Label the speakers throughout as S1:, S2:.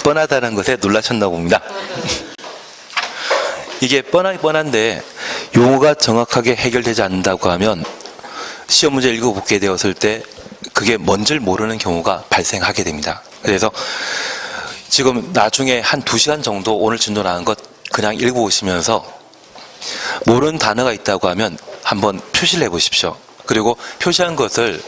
S1: 뻔하다는 것에 놀라셨나 봅니다. 이게 뻔하긴 뻔한데 용어가 정확하게 해결되지 않는다고 하면 시험 문제 읽어보게 되었을 때 그게 뭔지를 모르는 경우가 발생하게 됩니다. 그래서 지금 나중에 한 2시간 정도 오늘 진도 나온 것 그냥 읽어보시면서 모르는 단어가 있다고 하면 한번 표시를 해보십시오. 그리고 표시한 것을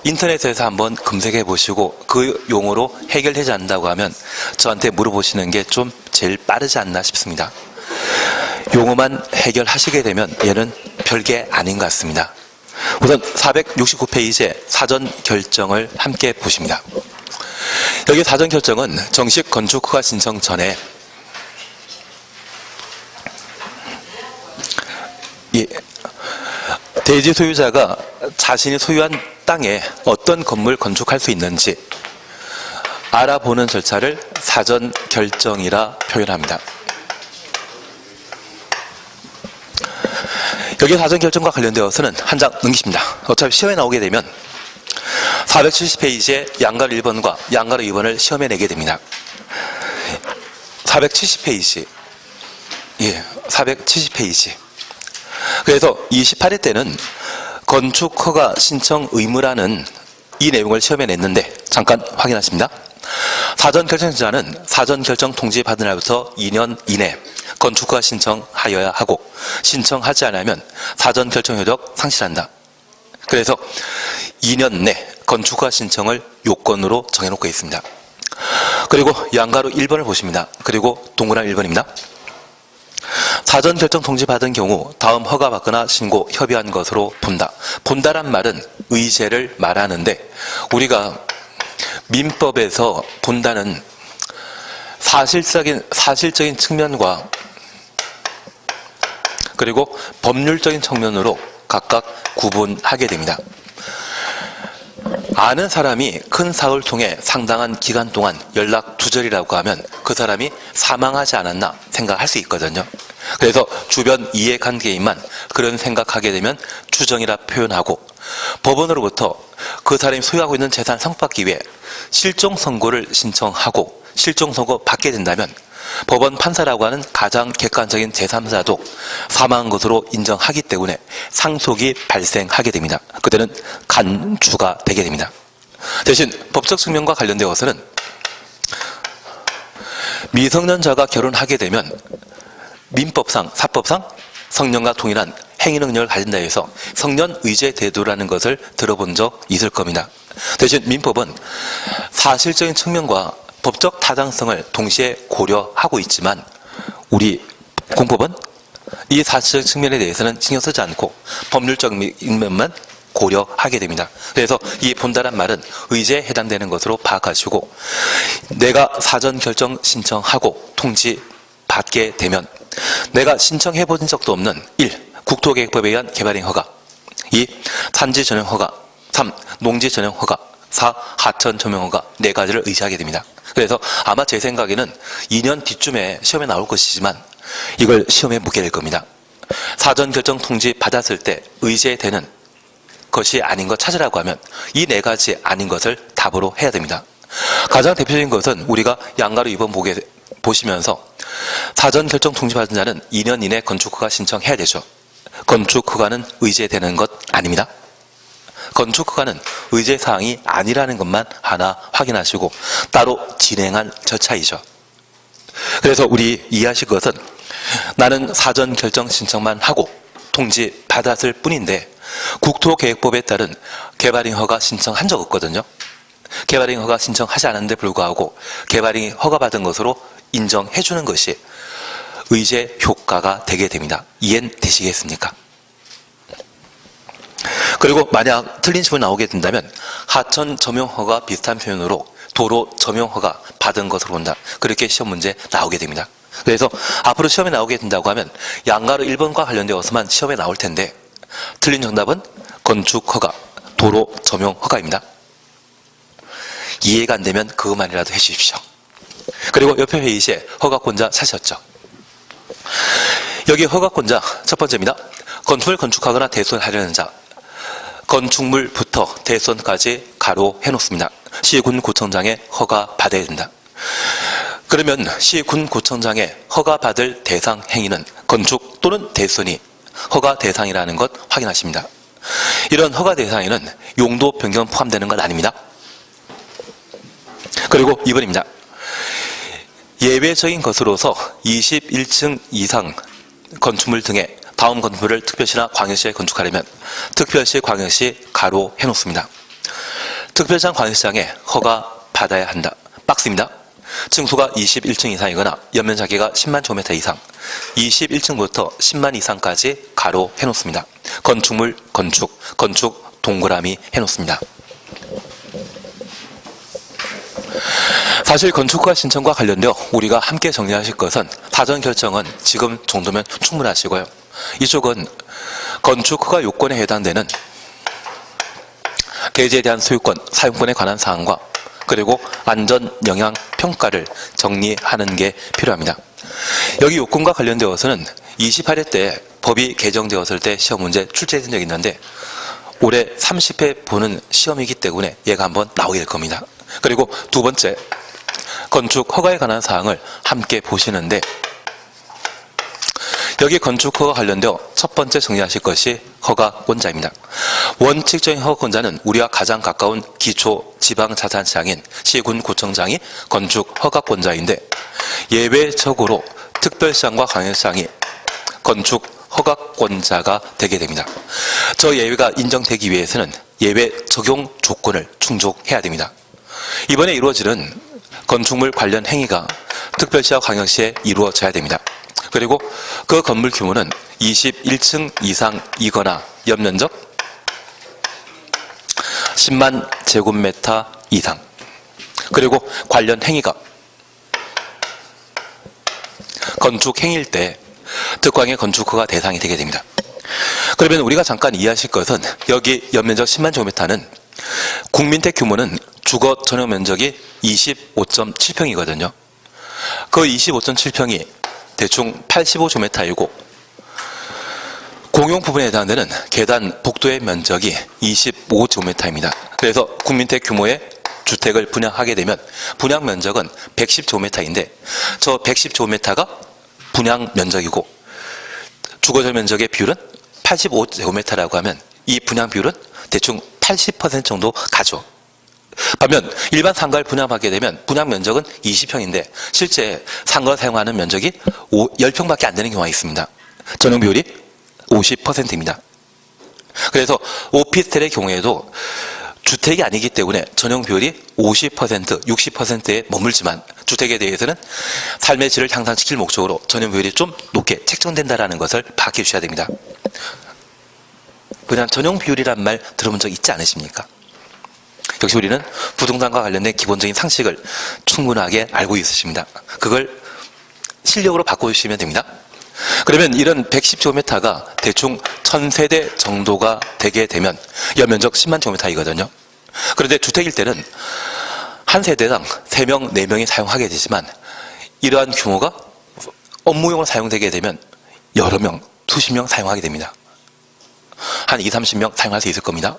S1: 인터넷에서 한번 검색해 보시고 그 용어로 해결되지 않는다고 하면 저한테 물어보시는 게 좀 제일 빠르지 않나 싶습니다. 용어만 해결하시게 되면 얘는 별게 아닌 것 같습니다. 우선 469페이지의 사전 결정을 함께 보십니다. 여기 사전 결정은 정식 건축 허가 신청 전에 대지 소유자가 자신이 소유한 땅에 어떤 건물을 건축할 수 있는지 알아보는 절차를 사전 결정이라 표현합니다. 여기 사전 결정과 관련되어서는 한 장 넘기십니다. 어차피 시험에 나오게 되면 470페이지에 양가로 1번과 양가로 2번을 시험에 내게 됩니다. 470페이지. 예, 470페이지. 그래서 28회 때는 건축허가 신청 의무라는 이 내용을 시험에 냈는데 잠깐 확인하십니다. 사전 결정자는 사전 결정 통지 받은 날부터 2년 이내 건축허가 신청하여야 하고 신청하지 않으면 사전 결정 효력 상실한다. 그래서 2년 내 건축허가 신청을 요건으로 정해놓고 있습니다. 그리고 양가로 1번을 보십니다. 그리고 동그라미 1번입니다. 사전 결정 통지 받은 경우 다음 허가받거나 신고 협의한 것으로 본다. 본다란 말은 의제를 말하는데 우리가 민법에서 본다는 사실적인 측면과 그리고 법률적인 측면으로 각각 구분하게 됩니다. 아는 사람이 큰 사고를 통해 상당한 기간 동안 연락 두절이라고 하면 그 사람이 사망하지 않았나 생각할 수 있거든요. 그래서 주변 이해관계인만 그런 생각하게 되면 추정이라 표현하고 법원으로부터 그 사람이 소유하고 있는 재산 상속받기 위해 실종선고를 신청하고 실종선고 받게 된다면 법원 판사라고 하는 가장 객관적인 제3자도 사망한 것으로 인정하기 때문에 상속이 발생하게 됩니다. 그때는 간주가 되게 됩니다. 대신 법적 측면과 관련되어서는 미성년자가 결혼하게 되면 민법상, 사법상 성년과 동일한 행위 능력을 가진다 해서 성년 의제 대도라는 것을 들어본 적 있을 겁니다. 대신 민법은 사실적인 측면과 법적 타당성을 동시에 고려하고 있지만 우리 공법은 이 사실적 측면에 대해서는 신경 쓰지 않고 법률적 면만 고려하게 됩니다. 그래서 이 본다란 말은 의제에 해당되는 것으로 파악하시고 내가 사전 결정 신청하고 통지 받게 되면 내가 신청해 본 적도 없는 1. 국토계획법에 의한 개발행 허가 2. 산지 전용 허가 3. 농지 전용 허가 4. 하천 전용 허가 4가지를 의지하게 됩니다. 그래서 아마 제 생각에는 2년 뒤쯤에 시험에 나올 것이지만 이걸 시험에 묻게 될 겁니다. 사전 결정 통지 받았을 때 의제되는 것이 아닌 것 찾으라고 하면 이 4가지 아닌 것을 답으로 해야 됩니다. 가장 대표적인 것은 우리가 양가로 2번 보시면서 사전 결정 통지 받은 자는 2년 이내 건축허가 신청해야 되죠. 건축허가는 의제되는 것 아닙니다. 건축허가는 의제사항이 아니라는 것만 하나 확인하시고 따로 진행한 절차이죠. 그래서 우리 이해하실 것은 나는 사전 결정 신청만 하고 통지 받았을 뿐인데 국토계획법에 따른 개발행 허가 신청한 적 없거든요. 개발행 허가 신청하지 않았는데 불구하고 개발행이 허가받은 것으로 인정해 주는 것이 의제 효과가 되게 됩니다. 이해되시겠습니까? 그리고 만약 틀린 식으로 나오게 된다면 하천 점용허가 비슷한 표현으로 도로 점용허가 받은 것으로 본다. 그렇게 시험 문제 나오게 됩니다. 그래서 앞으로 시험에 나오게 된다고 하면 양가로 1번과 관련되어서만 시험에 나올 텐데 틀린 정답은 건축허가, 도로 점용허가입니다. 이해가 안 되면 그것만이라도 해주십시오. 그리고 옆에 페이지에 허가권자 찾으셨죠? 여기 허가권자 첫 번째입니다. 건축물 건축하거나 대손하려는 자. 건축물부터 대손까지 가로 해놓습니다. 시군구청장에 허가 받아야 된다. 그러면 시군구청장의 허가받을 대상 행위는 건축 또는 대손이 허가 대상이라는 것 확인하십니다. 이런 허가 대상에는 용도 변경 포함되는 건 아닙니다. 그리고 2번입니다. 예외적인 것으로서 21층 이상 건축물 등의 다음 건물을 특별시나 광역시에 건축하려면 특별시, 광역시 가로 해놓습니다. 특별시장, 광역시장에 허가 받아야 한다. 박스입니다. 층수가 21층 이상이거나 연면적기가 10만 제곱미터 이상, 21층부터 10만 이상까지 가로 해놓습니다. 건축물, 건축 동그라미 해놓습니다. 사실 건축허가 신청과 관련되어 우리가 함께 정리하실 것은 사전 결정은 지금 정도면 충분하시고요. 이쪽은 건축허가 요건에 해당되는 대지에 대한 소유권, 사용권에 관한 사항과 그리고 안전 영향 평가를 정리하는 게 필요합니다. 여기 요건과 관련되어서는 28회 때 법이 개정되었을 때 시험 문제 출제된 적이 있는데 올해 30회 보는 시험이기 때문에 얘가 한번 나오게 될 겁니다. 그리고 두 번째, 건축 허가에 관한 사항을 함께 보시는데 여기 건축 허가 관련되어 첫 번째 정리하실 것이 허가권자입니다. 원칙적인 허가권자는 우리와 가장 가까운 기초 지방자치단체장인 시군구청장이 건축 허가권자인데 예외적으로 특별시장과 광역시장이 건축 허가권자가 되게 됩니다. 저 예외가 인정되기 위해서는 예외 적용 조건을 충족해야 됩니다. 이번에 이루어지는 건축물 관련 행위가 특별시와 광역시에 이루어져야 됩니다. 그리고 그 건물 규모는 21층 이상이거나 연면적 10만 제곱미터 이상, 그리고 관련 행위가 건축 행위일 때 특광의 건축허가 대상이 되게 됩니다. 그러면 우리가 잠깐 이해하실 것은 여기 연면적 10만 제곱미터는 국민택 규모는 주거 전용 면적이 25.7평이거든요. 그 25.7평이 대충 85제곱미터이고 공용 부분에 해당되는 계단 복도의 면적이 25제곱미터입니다. 그래서 국민택 규모의 주택을 분양하게 되면 분양 면적은 110제곱미터인데 저 110제곱미터가 분양 면적이고 주거적 면적의 비율은 85제곱미터라고 하면 이 분양 비율은 대충 80% 정도 가죠. 반면 일반 상가를 분양받게 되면 분양 면적은 20평인데 실제 상가를 사용하는 면적이 10평밖에 안 되는 경우가 있습니다. 전용 비율이 50%입니다. 그래서 오피스텔의 경우에도 주택이 아니기 때문에 전용 비율이 50%, 60%에 머물지만 주택에 대해서는 삶의 질을 향상시킬 목적으로 전용 비율이 좀 높게 책정된다는 것을 파악해 주셔야 됩니다. 그냥 전용 비율이란 말 들어본 적 있지 않으십니까? 역시 우리는 부동산과 관련된 기본적인 상식을 충분하게 알고 있으십니다. 그걸 실력으로 바꿔주시면 됩니다. 그러면 이런 110제곱미터가 대충 1000세대 정도가 되게 되면 연면적 10만 제곱미터이거든요. 그런데 주택일 때는 한 세대당 3명, 4명이 사용하게 되지만 이러한 규모가 업무용으로 사용되게 되면 여러 명, 수십 명 사용하게 됩니다. 한 20, 30명 사용할 수 있을 겁니다.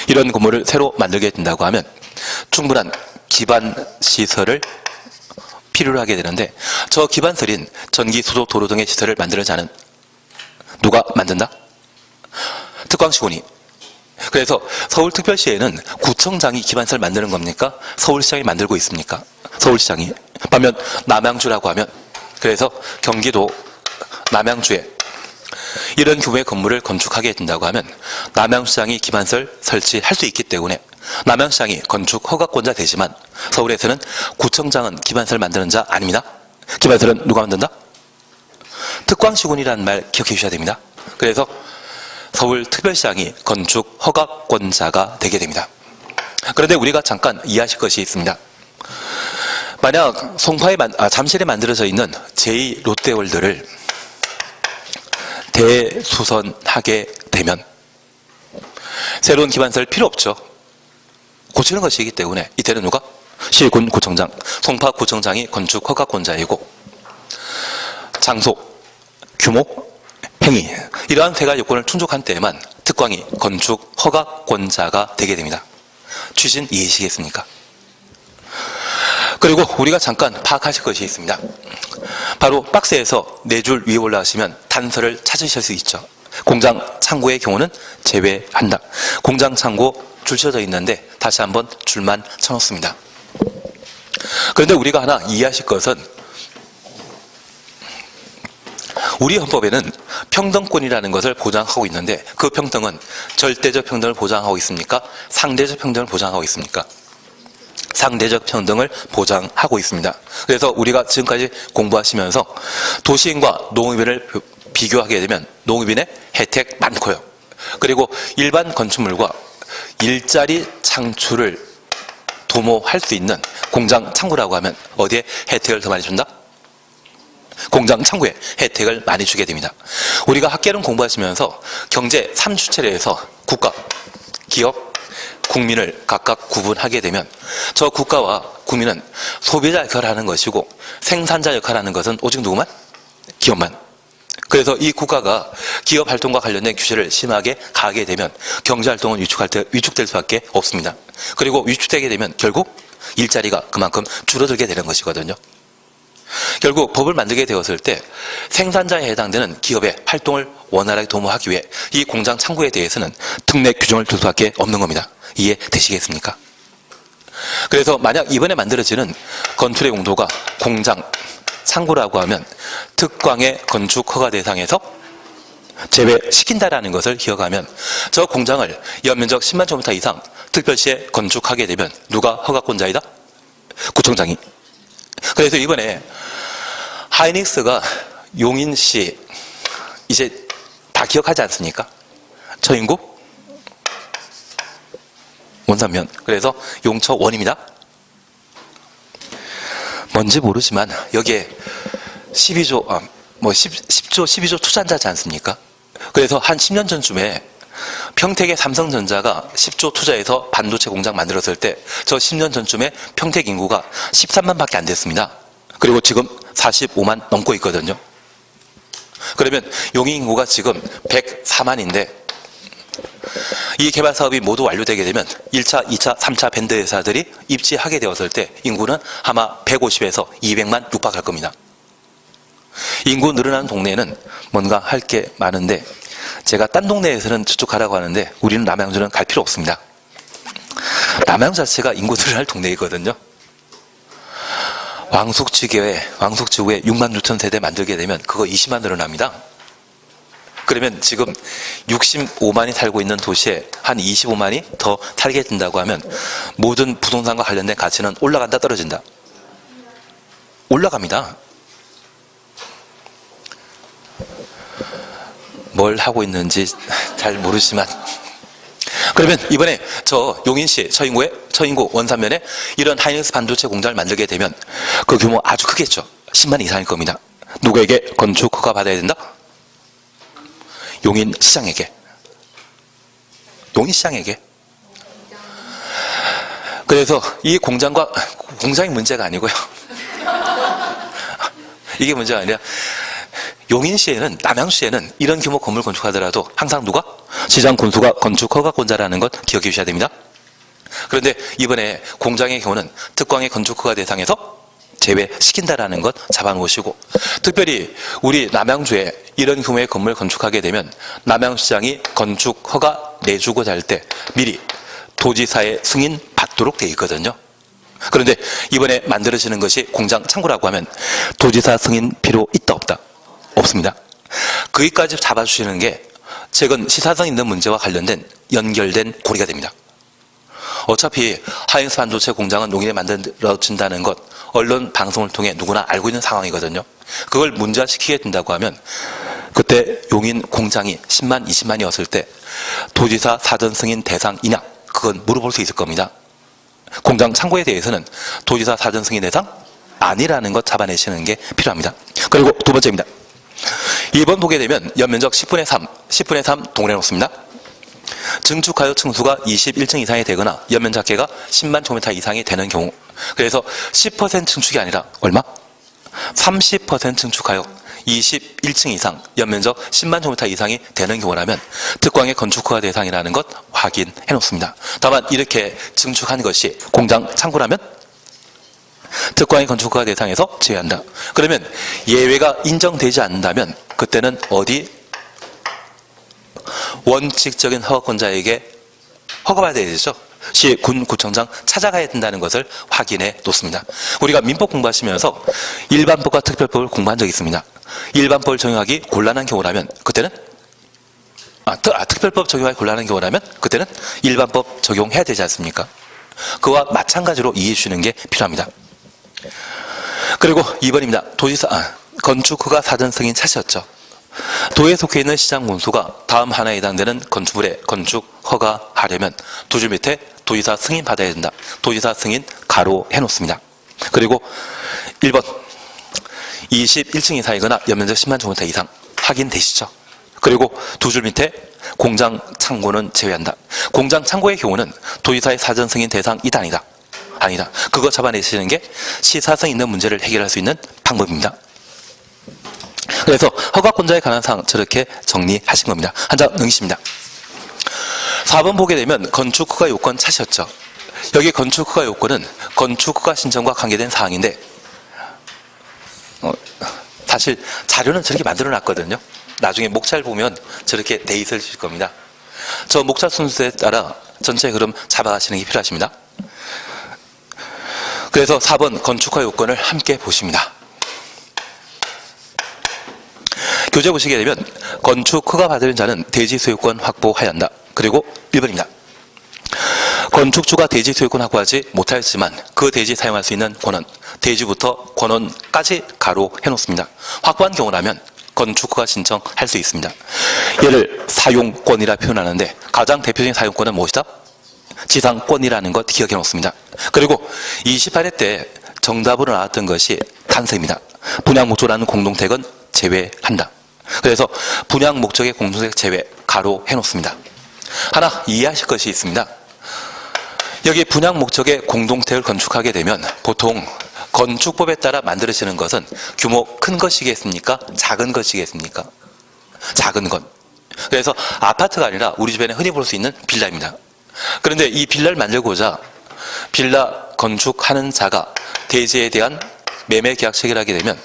S1: 이런 건물을 새로 만들게 된다고 하면 충분한 기반 시설을 필요로 하게 되는데 저 기반설인 전기, 수도, 도로 등의 시설을 만들어지 않은 누가 만든다? 특광시군이. 그래서 서울특별시에는 구청장이 기반시설 만드는 겁니까? 서울시장이 만들고 있습니까? 서울시장이. 반면 남양주라고 하면 그래서 경기도 남양주에 이런 규모의 건물을 건축하게 된다고 하면 남양시장이 기반시설 설치할 수 있기 때문에 남양시장이 건축 허가권자 되지만 서울에서는 구청장은 기반시설 만드는 자 아닙니다. 기반시설은 누가 만든다? 특광시군이라는 말 기억해 주셔야 됩니다. 그래서 서울특별시장이 건축 허가권자가 되게 됩니다. 그런데 우리가 잠깐 이해하실 것이 있습니다. 만약 잠실에 만들어져 있는 제2 롯데월드를 대수선하게 되면 새로운 기반시설 필요 없죠. 고치는 것이기 때문에 이때는 누가? 시군구청장, 송파구청장이 건축 허가권자이고 장소, 규모, 행위 이러한 세 가지 요건을 충족한 때에만 특광이 건축 허가권자가 되게 됩니다. 취진 이해하시겠습니까? 그리고 우리가 잠깐 파악하실 것이 있습니다. 바로 박스에서 4줄 위에 올라가시면 단서를 찾으실 수 있죠. 공장 창고의 경우는 제외한다. 공장 창고 줄 쳐져 있는데 다시 한번 줄만 쳐놓습니다. 그런데 우리가 하나 이해하실 것은 우리 헌법에는 평등권이라는 것을 보장하고 있는데 그 평등은 절대적 평등을 보장하고 있습니까? 상대적 평등을 보장하고 있습니까? 상대적 평등을 보장하고 있습니다. 그래서 우리가 지금까지 공부하시면서 도시인과 농업인을 비교하게 되면 농업인의 혜택 많고요. 그리고 일반 건축물과 일자리 창출을 도모할 수 있는 공장 창구라고 하면 어디에 혜택을 더 많이 준다? 공장 창구에 혜택을 많이 주게 됩니다. 우리가 학계론 공부하시면서 경제 3주체에서 국가, 기업, 국민을 각각 구분하게 되면 저 국가와 국민은 소비자 역할을 하는 것이고 생산자 역할을 하는 것은 오직 누구만? 기업만. 그래서 이 국가가 기업 활동과 관련된 규제를 심하게 가하게 되면 경제 활동은 위축될 수밖에 없습니다. 그리고 위축되게 되면 결국 일자리가 그만큼 줄어들게 되는 것이거든요. 결국 법을 만들게 되었을 때 생산자에 해당되는 기업의 활동을 원활하게 도모하기 위해 이 공장 창구에 대해서는 특례 규정을 둘 수밖에 없는 겁니다. 이해되시겠습니까? 그래서 만약 이번에 만들어지는 건축의 용도가 공장 창구라고 하면 특광의 건축 허가 대상에서 제외시킨다라는 것을 기억하면 저 공장을 연면적 10만 제곱미터 이상 특별시에 건축하게 되면 누가 허가권자이다? 구청장이. 그래서 이번에 하이닉스가 용인시 이제 다 기억하지 않습니까? 처인구 원산면. 그래서 용처원입니다. 뭔지 모르지만 여기에 10조 12조 투자한다지 않습니까? 그래서 한 10년 전쯤에 평택의 삼성전자가 10조 투자해서 반도체 공장 만들었을 때 저 10년 전쯤에 평택 인구가 13만밖에 안 됐습니다. 그리고 지금 45만 넘고 있거든요. 그러면 용인 인구가 지금 104만인데 이 개발 사업이 모두 완료되게 되면 1차, 2차, 3차 밴드 회사들이 입지하게 되었을 때 인구는 아마 150에서 200만 육박할 겁니다. 인구 늘어나는 동네에는 뭔가 할 게 많은데 제가 딴 동네에서는 저쪽 가라고 하는데 우리는 남양주는 갈 필요 없습니다. 남양주 자체가 인구 늘어날 동네이거든요. 왕숙지구에 6만 6천 세대 만들게 되면 그거 20만 늘어납니다. 그러면 지금 65만이 살고 있는 도시에 한 25만이 더 살게 된다고 하면 모든 부동산과 관련된 가치는 올라간다 떨어진다? 올라갑니다. 뭘 하고 있는지 잘 모르지만 그러면 이번에 저 용인시 처인구 원산면에 이런 하이닉스 반도체 공장을 만들게 되면 그 규모 아주 크겠죠. 10만 이상일 겁니다. 누구에게 건축 허가 받아야 된다? 용인시장에게. 그래서 이 공장이 문제가 아니고요. 이게 문제가 아니라 용인시에는, 남양주시에는 이런 규모 건물 건축하더라도 항상 누가? 시장 군수가 건축 허가권자라는 것 기억해 주셔야 됩니다. 그런데 이번에 공장의 경우는 특광의 건축 허가 대상에서 제외시킨다라는 것 잡아놓으시고, 특별히 우리 남양주에 이런 규모의 건물 건축하게 되면 남양시장이 건축 허가 내주고자 할 때 미리 도지사의 승인 받도록 되어 있거든요. 그런데 이번에 만들어지는 것이 공장 창구라고 하면 도지사 승인 필요 있다 없다? 없습니다. 거기까지 잡아주시는 게 최근 시사성 있는 문제와 관련된 연결된 고리가 됩니다. 어차피 하이닉스 반도체 공장은 용인에 만들어진다는 것 언론 방송을 통해 누구나 알고 있는 상황이거든요. 그걸 문제화시키게 된다고 하면 그때 용인 공장이 10만, 20만이었을 때 도지사 사전 승인 대상이냐? 그건 물어볼 수 있을 겁니다. 공장 창고에 대해서는 도지사 사전 승인 대상 아니라는 것 잡아내시는 게 필요합니다. 그리고 두 번째입니다. 1번 보게 되면 연면적 10분의 3 동그래 놓습니다. 증축하여 층수가 21층 이상이 되거나 연면적계가 10만 제곱미터 이상이 되는 경우, 그래서 10% 증축이 아니라 얼마? 30% 증축하여 21층 이상, 연면적 10만 제곱미터 이상이 되는 경우라면 특광의 건축허가 대상이라는 것 확인해 놓습니다. 다만 이렇게 증축한 것이 공장 창고라면 특광의 건축허가 대상에서 제외한다. 그러면 예외가 인정되지 않는다면 그때는 어디? 원칙적인 허가권자에게 허가받아야 되죠. 시, 군, 구청장 찾아가야 된다는 것을 확인해 놓습니다. 우리가 민법 공부하시면서 일반법과 특별법을 공부한 적이 있습니다. 일반법을 적용하기 곤란한 경우라면 그때는 특별법 적용하기 곤란한 경우라면 그때는 일반법 적용해야 되지 않습니까? 그와 마찬가지로 이해해 주시는 게 필요합니다. 그리고 2번입니다. 건축허가 사전 승인 차시였죠. 도에 속해 있는 시장 군수가 다음 하나에 해당되는 건축물에 건축허가하려면 두 줄 밑에 도지사 승인 받아야 된다. 도지사 승인 가로 해놓습니다. 그리고 1번 21층 이상이거나 연면적 10만 제곱미터 이상 확인되시죠? 그리고 두 줄 밑에 공장 창고는 제외한다. 공장 창고의 경우는 도지사의 사전 승인 대상이다 아니다? 아니다. 그거 잡아내시는 게 시사성 있는 문제를 해결할 수 있는 방법입니다. 그래서 허가권자에 관한 사항 저렇게 정리하신 겁니다. 한 장 넘기십니다. 4번 보게 되면 건축허가 요건 차시였죠. 여기 건축허가 요건은 건축허가 신청과 관계된 사항인데 사실 자료는 저렇게 만들어 놨거든요. 나중에 목차를 보면 저렇게 돼 있을 겁니다. 저 목차 순서에 따라 전체 흐름 잡아가시는 게 필요하십니다. 그래서 4번 건축허가 요건을 함께 보십니다. 교재 보시게 되면 건축허가 받은 자는 대지 소유권 확보해야 한다. 그리고 1번입니다. 건축주가 대지 소유권 확보하지 못하였지만 그 대지 사용할 수 있는 권한, 대지부터 권한까지 가로 해놓습니다. 확보한 경우라면 건축허가 신청할 수 있습니다. 얘를 사용권이라 표현하는데 가장 대표적인 사용권은 무엇이다? 지상권이라는 것 기억해 놓습니다. 그리고 28회 때 정답으로 나왔던 것이 탄서입니다. 분양 목적이라는 공동택은 제외한다. 그래서 분양 목적의 공동택 제외 가로 해놓습니다. 하나 이해하실 것이 있습니다. 여기 분양 목적의 공동택을 건축하게 되면 보통 건축법에 따라 만들어지는 것은 규모 큰 것이겠습니까? 작은 것이겠습니까? 작은 것. 그래서 아파트가 아니라 우리 집에는 흔히 볼 수 있는 빌라입니다. 그런데 이 빌라를 만들고자 빌라 건축하는 자가 대지에 대한 매매 계약 체결하게 되면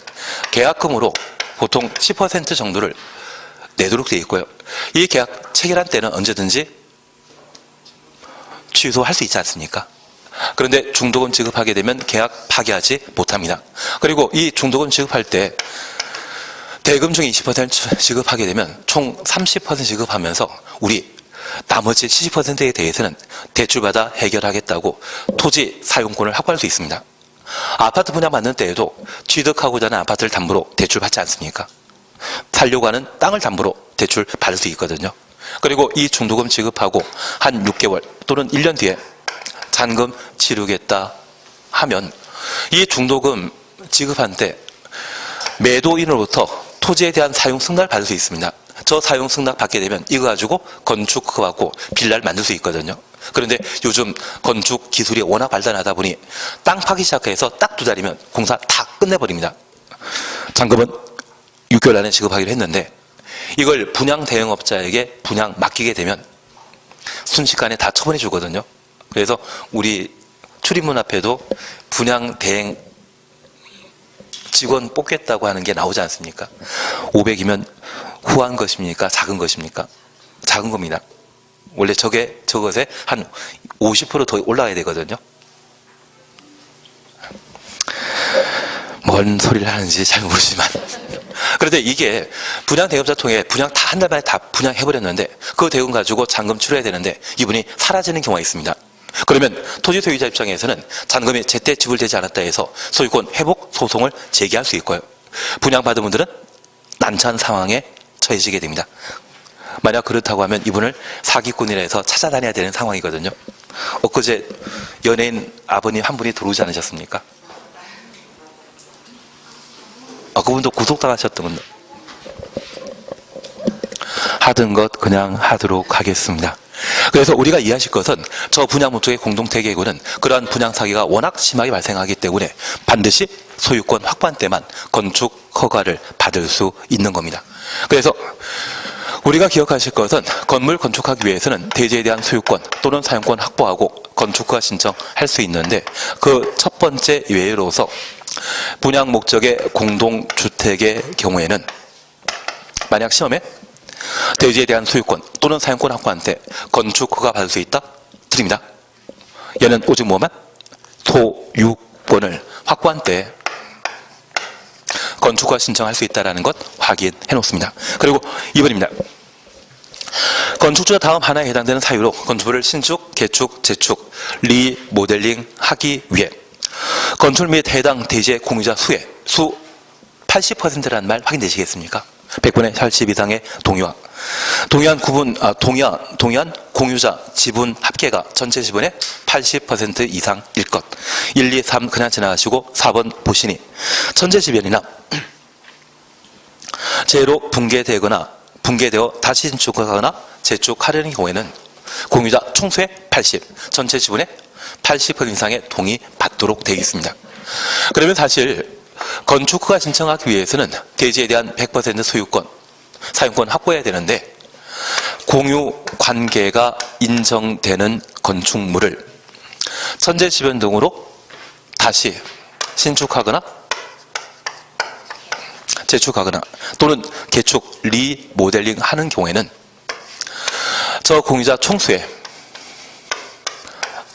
S1: 계약금으로 보통 10% 정도를 내도록 되어 있고요. 이 계약 체결한 때는 언제든지 취소할 수 있지 않습니까? 그런데 중도금 지급하게 되면 계약 파기하지 못합니다. 그리고 이 중도금 지급할 때 대금 중 20% 지급하게 되면 총 30% 지급하면서 우리 나머지 70%에 대해서는 대출받아 해결하겠다고 토지 사용권을 확보할 수 있습니다. 아파트 분양 받는 때에도 취득하고자 하는 아파트를 담보로 대출받지 않습니까? 살려고 하는 땅을 담보로 대출 받을 수 있거든요. 그리고 이 중도금 지급하고 한 6개월 또는 1년 뒤에 잔금 치르겠다 하면 이 중도금 지급한 때 매도인으로부터 토지에 대한 사용 승낙을 받을 수 있습니다. 저 사용 승낙 받게 되면 이거 가지고 건축허가하고 빌라를 만들 수 있거든요. 그런데 요즘 건축 기술이 워낙 발달하다 보니 땅 파기 시작해서 딱 2달이면 공사 다 끝내버립니다. 잔금은 6개월 안에 지급하기로 했는데 이걸 분양 대행업자에게 분양 맡기게 되면 순식간에 다 처분해 주거든요. 그래서 우리 출입문 앞에도 분양 대행 직원 뽑겠다고 하는 게 나오지 않습니까? 500이면 후한 것입니까? 작은 것입니까? 작은 겁니다. 원래 저것에 한 50% 더 올라가야 되거든요. 뭔 소리를 하는지 잘 모르지만. 그런데 이게 분양 대금자 통해 분양 다 한 달 만에 다 분양해버렸는데 그 대금 가지고 잔금 치러야 되는데 이분이 사라지는 경우가 있습니다. 그러면 토지 소유자 입장에서는 잔금이 제때 지불되지 않았다 해서 소유권 회복 소송을 제기할 수 있고요. 분양받은 분들은 난처한 상황에 처해지게 됩니다. 만약 그렇다고 하면 이분을 사기꾼이라 해서 찾아다녀야 되는 상황이거든요. 엊그제 연예인 아버님 한 분이 들어오지 않으셨습니까? 그분도 구속당하셨던 건데. 하던 것 그냥 하도록 하겠습니다. 그래서 우리가 이해하실 것은 저 분양 목적의 공동택의구는 그러한 분양 사기가 워낙 심하게 발생하기 때문에 반드시 소유권 확보한 때만 건축 허가를 받을 수 있는 겁니다. 그래서 우리가 기억하실 것은 건물 건축하기 위해서는 대지에 대한 소유권 또는 사용권 확보하고 건축허가 신청할 수 있는데 그 첫 번째 예로서 분양 목적의 공동주택의 경우에는 만약 시험에 대지에 대한 소유권 또는 사용권 확보한 때 건축허가 받을 수 있다? 드립니다. 얘는 오직 뭐만? 소유권을 확보한 때 건축허가 신청할 수 있다는 것 확인해 놓습니다. 그리고 2번입니다. 건축주가 다음 하나에 해당되는 사유로 건축물을 신축, 개축, 재축, 리모델링 하기 위해 건축물 및 해당 대지의 공유자 수의 수 80%라는 말 확인되시겠습니까? 100분의 80 이상의 동의한 공유자 지분 합계가 전체 지분의 80% 이상일 것. 1, 2, 3 그냥 지나가시고 4번 보시니 천재지변이나 재로 붕괴되어 다시 신축하거나 재축하려는 경우에는 공유자 총수의 80, 전체 지분의 80% 이상의 동의 받도록 되어 있습니다. 그러면 사실 건축허가 신청하기 위해서는 대지에 대한 100% 소유권, 사용권 확보해야 되는데 공유 관계가 인정되는 건축물을 천재지변 등으로 다시 신축하거나 재축하거나 또는 개축, 리모델링 하는 경우에는 저 공유자 총수의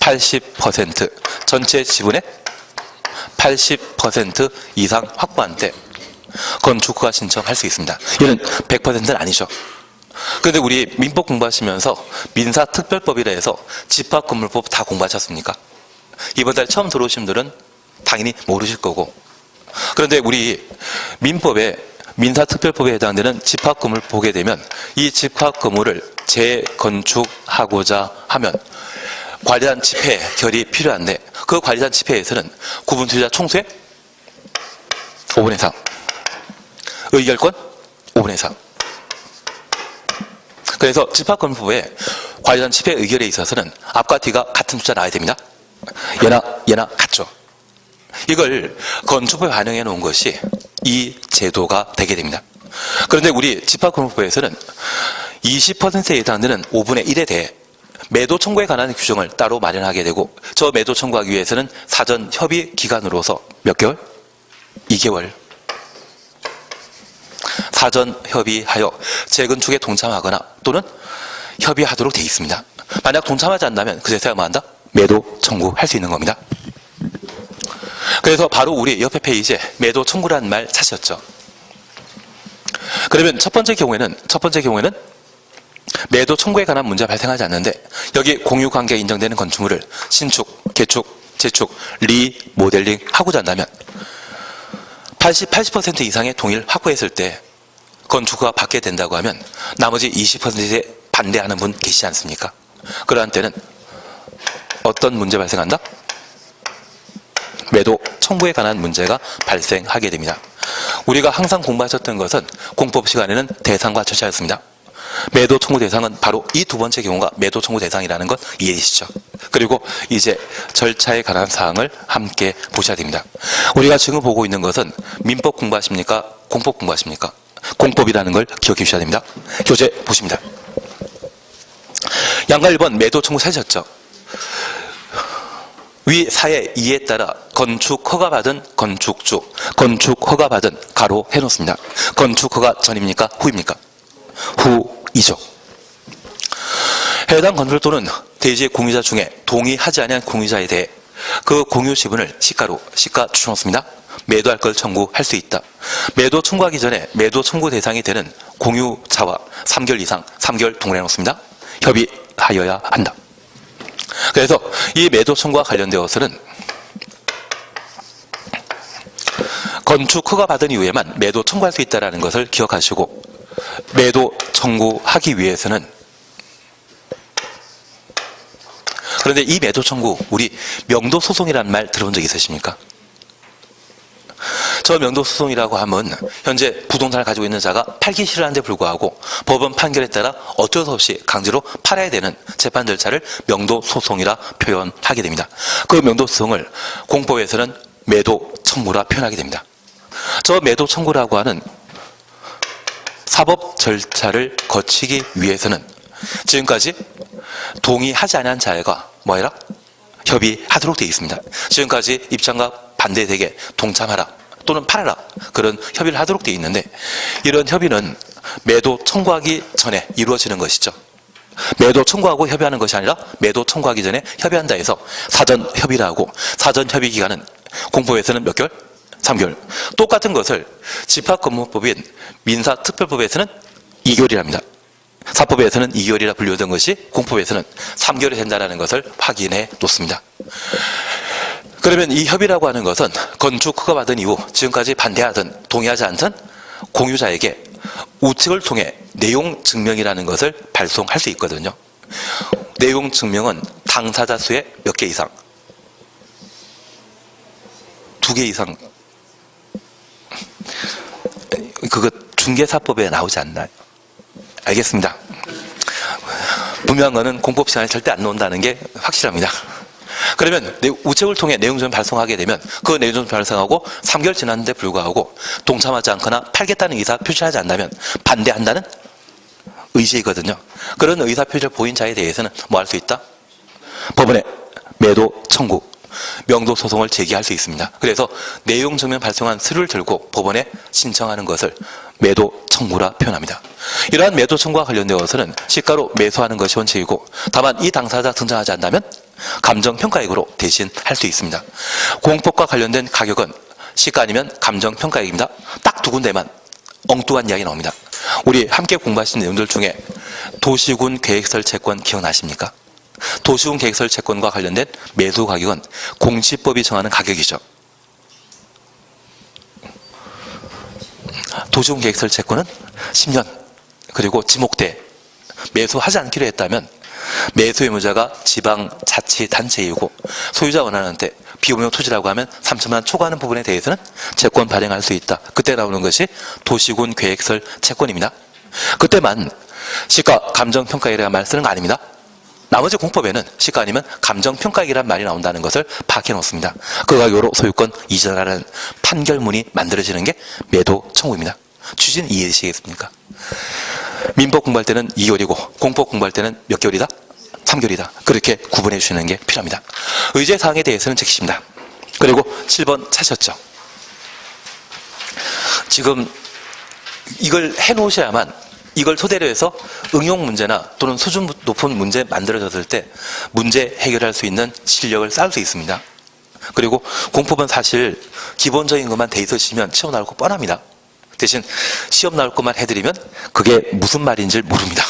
S1: 80% 전체 지분의 80% 이상 확보한 때 건축허가 신청할 수 있습니다. 이는 100%는 아니죠. 그런데 우리 민법 공부하시면서 민사특별법이라 해서 집합건물법 다 공부하셨습니까? 이번 달 처음 들어오신 분들은 당연히 모르실 거고, 그런데 우리 민법에 민사특별법에 해당되는 집합건물을 보게 되면 이 집합건물을 재건축하고자 하면 관리단 집회 결이 필요한데 그 관리단 집회에서는 구분 투자 총수의 5분의 3, 의결권 5분의 3. 그래서 집합건물법에 관리단 집회 의결에 있어서는 앞과 뒤가 같은 숫자 나와야 됩니다. 얘나 같죠. 이걸 건축법에 반영해 놓은 것이 이 제도가 되게 됩니다. 그런데 우리 집합건물법에서는 20%에 해당되는 5분의 1에 대해 매도 청구에 관한 규정을 따로 마련하게 되고, 저 매도 청구하기 위해서는 사전 협의 기간으로서 몇 개월? 2개월. 사전 협의하여 재건축에 동참하거나 또는 협의하도록 되어 있습니다. 만약 동참하지 않는다면 그제서야 뭐 한다? 매도 청구할 수 있는 겁니다. 그래서 바로 우리 옆에 페이지에 매도 청구라는 말 찾으셨죠. 그러면 첫 번째 경우에는 매도 청구에 관한 문제가 발생하지 않는데 여기 공유관계가 인정되는 건축물을 신축, 개축, 재축, 리모델링 하고자 한다면 80% 이상의 동의를 확보했을 때 건축허가 받게 된다고 하면 나머지 20%에 반대하는 분 계시지 않습니까? 그러한 때는 어떤 문제 발생한다? 매도 청구에 관한 문제가 발생하게 됩니다. 우리가 항상 공부하셨던 것은 공법 시간에는 대상과 절차였습니다. 매도 청구 대상은 바로 이 두 번째 경우가 매도 청구 대상이라는 것 이해되시죠? 그리고 이제 절차에 관한 사항을 함께 보셔야 됩니다. 우리가 지금 보고 있는 것은 민법 공부하십니까? 공법 공부하십니까? 공법이라는 걸 기억해 주셔야 됩니다. 교재 보십니다. 양가 1번 매도 청구 사셨죠? 위 사의 2에 따라 건축허가 받은 건축주, 건축허가 받은 가로 해놓습니다. 건축허가 전입니까? 후입니까? 후이죠. 해당 건물 또는 대지의 공유자 중에 동의하지 않은 공유자에 대해 그 공유 지분을 시가로 주셔놓습니다. 매도할 걸 청구할 수 있다. 매도 청구하기 전에 매도 청구 대상이 되는 공유자와 3개월 이상 3개월 동일해 놓습니다. 협의하여야 한다. 그래서 이 매도 청구와 관련되어서는 건축허가 받은 이후에만 매도 청구할 수 있다는 것을 기억하시고, 매도 청구하기 위해서는, 그런데 이 매도 청구 우리 명도소송이라는 말 들어본 적 있으십니까? 저 명도소송이라고 하면 현재 부동산을 가지고 있는 자가 팔기 싫어하는데 불구하고 법원 판결에 따라 어쩔 수 없이 강제로 팔아야 되는 재판 절차를 명도소송이라 표현하게 됩니다. 그 명도소송을 공법에서는 매도 청구라 표현하게 됩니다. 저 매도 청구라고 하는 사법 절차를 거치기 위해서는 지금까지 동의하지 않은 자가 뭐해라? 협의하도록 되어 있습니다. 지금까지 입장과 반대되게 동참하라 또는 팔아라 그런 협의를 하도록 되어 있는데 이런 협의는 매도 청구하기 전에 이루어지는 것이죠. 매도 청구하고 협의하는 것이 아니라 매도 청구하기 전에 협의한다 해서 사전 협의를 하고 사전 협의 기간은 공법에서는 몇 개월? 3개월. 똑같은 것을 집합건문법인 민사특별법에서는 2개월이랍니다. 사법에서는 2개월이라 분류된 것이 공법에서는 3개월이 된다는 것을 확인해 놓습니다. 그러면 이 협의라고 하는 것은 건축 허가받은 이후 지금까지 반대하든 동의하지 않든 공유자에게 우측을 통해 내용 증명이라는 것을 발송할 수 있거든요. 내용 증명은 당사자 수의 몇 개 이상? 2개 이상. 그거 중개사법에 나오지 않나요? 알겠습니다. 분명한 거는 공법 시간에 절대 안 나온다는 게 확실합니다. 그러면 우측을 통해 내용 증명 발송하게 되면 그 내용 증명 발송하고 3개월 지났는데 불구하고 동참하지 않거나 팔겠다는 의사 표시하지 않는다면 반대한다는 의지이거든요. 그런 의사 표시를 보인 자에 대해서는 뭐 할 수 있다? 법원에 매도 청구, 명도 소송을 제기할 수 있습니다. 그래서 내용 증명 발송한 서류를 들고 법원에 신청하는 것을 매도 청구라 표현합니다. 이러한 매도 청구와 관련되어서는 시가로 매수하는 것이 원칙이고 다만 이 당사자 등장하지 않는다면 감정평가액으로 대신 할 수 있습니다. 공법과 관련된 가격은 시가 아니면 감정평가액입니다. 딱 두 군데만 엉뚱한 이야기 나옵니다. 우리 함께 공부하신 내용들 중에 도시군 계획설 채권 기억나십니까? 도시군 계획설 채권과 관련된 매수 가격은 공시법이 정하는 가격이죠. 도시군 계획설 채권은 10년 그리고 지목대 매수하지 않기로 했다면 매수 의무자가 지방자치단체이고 소유자 원하는데 비용용 토지라고 하면 3천만 원 초과하는 부분에 대해서는 채권 발행할 수 있다. 그때 나오는 것이 도시군 계획설 채권입니다. 그때만 시가 감정평가액이라는 말 쓰는 거 아닙니다. 나머지 공법에는 시가 아니면 감정평가액이라는 말이 나온다는 것을 파악해 놓습니다. 그 가격으로 소유권 이전하라는 판결문이 만들어지는 게 매도 청구입니다. 취지는 이해되시겠습니까? 민법 공부할 때는 2개월이고 공법 공부할 때는 몇 개월이다? 3개월이다. 그렇게 구분해 주시는 게 필요합니다. 의제사항에 대해서는 지키십니다. 그리고 7번 찾으셨죠? 지금 이걸 해놓으셔야만 이걸 토대로 해서 응용 문제나 또는 수준 높은 문제 만들어졌을 때 문제 해결할 수 있는 실력을 쌓을 수 있습니다. 그리고 공법은 사실 기본적인 것만 돼 있으시면 시험 나올 거 뻔합니다. 대신 시험 나올 것만 해드리면 그게 무슨 말인지 모릅니다.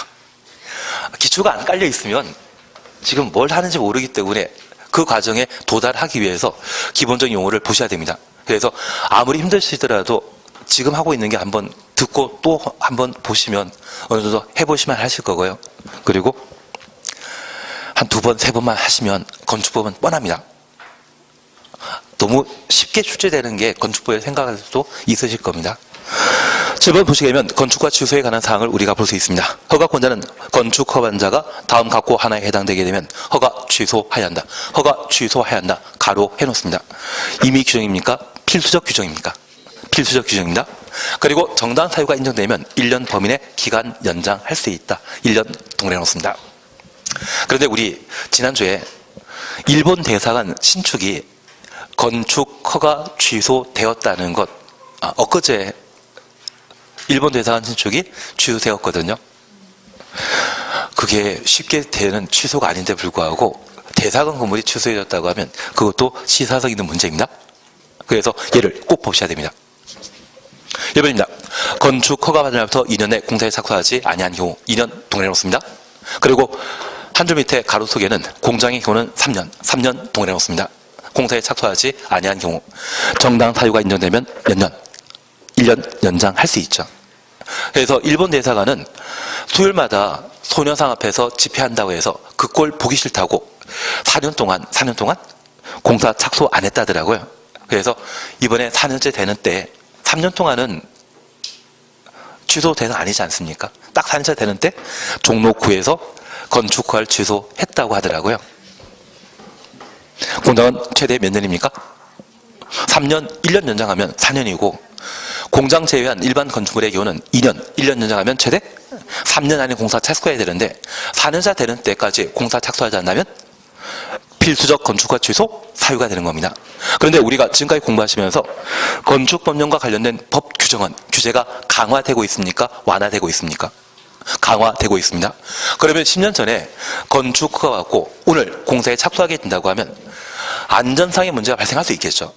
S1: 기초가 안 깔려 있으면 지금 뭘 하는지 모르기 때문에 그 과정에 도달하기 위해서 기본적인 용어를 보셔야 됩니다. 그래서 아무리 힘드시더라도 지금 하고 있는 게 한번 듣고 또 한번 보시면 어느 정도 해보시면 하실 거고요. 그리고 한 2번, 3번만 하시면 건축법은 뻔합니다. 너무 쉽게 출제되는 게 건축법에 생각할 수도 있으실 겁니다. 7번 보시게 되면 건축과 취소에 관한 사항을 우리가 볼 수 있습니다. 허가권자는 건축 허가자가 다음 각호 하나에 해당되게 되면 허가 취소해야 한다. 허가 취소해야 한다. 가로 해놓습니다. 임의 규정입니까? 필수적 규정입니까? 필수적 규정입니다. 그리고 정당 사유가 인정되면 1년 범위 내 기간 연장할 수 있다. 1년 동일해 놓습니다. 그런데 우리 지난주에 일본 대사관 신축이 건축 허가 취소되었다는 것, 엊그제 일본 대사관 신축이 취소되었거든요. 그게 쉽게 되는 취소가 아닌데 불구하고 대사관 건물이 취소해졌다고 하면 그것도 시사성 있는 문제입니다. 그래서 얘를 꼭 보셔야 됩니다. 1번입니다. 건축 허가 받은 날부터 2년 내 공사에 착수하지 아니한 경우 2년 동일해 놓습니다. 그리고 한 줄 밑에 가로 속에는 공장의 경우는 3년 동일해 놓습니다. 공사에 착수하지 아니한 경우 정당 사유가 인정되면 몇 년? 1년 연장할 수 있죠. 그래서 일본 대사관은 수요일마다 소녀상 앞에서 집회한다고 해서 그 꼴 보기 싫다고 4년 동안 공사 착수 안 했다더라고요. 그래서 이번에 4년째 되는 때 3년 동안은 취소되는 아니지 않습니까? 딱 4년째 되는 때 종로구에서 건축허가를 취소했다고 하더라고요. 공장은 최대 몇 년입니까? 3년, 1년 연장하면 4년이고 공장 제외한 일반 건축물의 경우는 2년, 1년 연장하면 최대 3년 안에 공사 착수해야 되는데 4년차 되는 때까지 공사 착수하지 않으면 필수적 건축가 취소 사유가 되는 겁니다. 그런데 우리가 지금까지 공부하시면서 건축법령과 관련된 법 규정은 규제가 강화되고 있습니까? 완화되고 있습니까? 강화되고 있습니다. 그러면 10년 전에 건축 허가 받고 오늘 공사에 착수하게 된다고 하면 안전상의 문제가 발생할 수 있겠죠.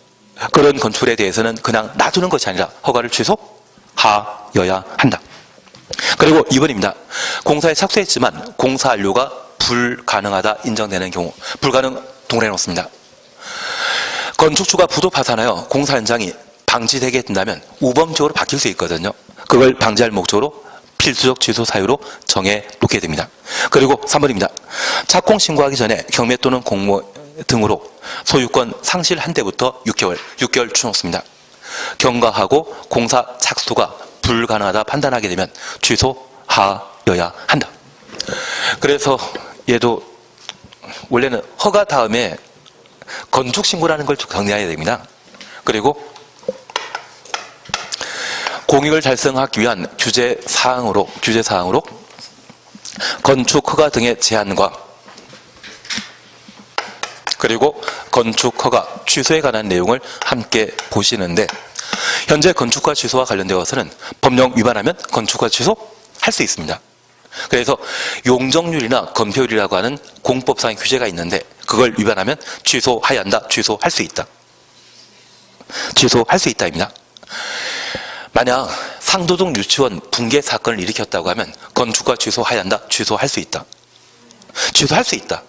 S1: 그런 건축물에 대해서는 그냥 놔두는 것이 아니라 허가를 취소하여야 한다. 그리고 2번입니다. 공사에 착수했지만 공사 완료가 불가능하다 인정되는 경우 불가능 동그라미 놓습니다. 건축주가 부도 파산하여 공사 현장이 방치되게 된다면 우범적으로 바뀔 수 있거든요. 그걸 방지할 목적으로 필수적 취소 사유로 정해 놓게 됩니다. 그리고 3번입니다. 착공 신고하기 전에 경매 또는 공모 등으로 소유권 상실한 때부터 6개월 추놓습니다. 경과하고 공사 착수가 불가능하다 판단하게 되면 취소하여야 한다. 그래서 얘도 원래는 허가 다음에 건축신고라는 걸 정리해야 됩니다. 그리고 공익을 달성하기 위한 규제사항으로 건축허가 등의 제한과 그리고 건축허가 취소에 관한 내용을 함께 보시는데 현재 건축허가 취소와 관련되어서는 법령 위반하면 건축허가 취소할 수 있습니다. 그래서 용적률이나 건폐율이라고 하는 공법상의 규제가 있는데 그걸 위반하면 취소해야 한다. 취소할 수 있다. 취소할 수 있다입니다. 만약 상도동 유치원 붕괴 사건을 일으켰다고 하면 건축허가 취소해야 한다. 취소할 수 있다. 취소할 수 있다.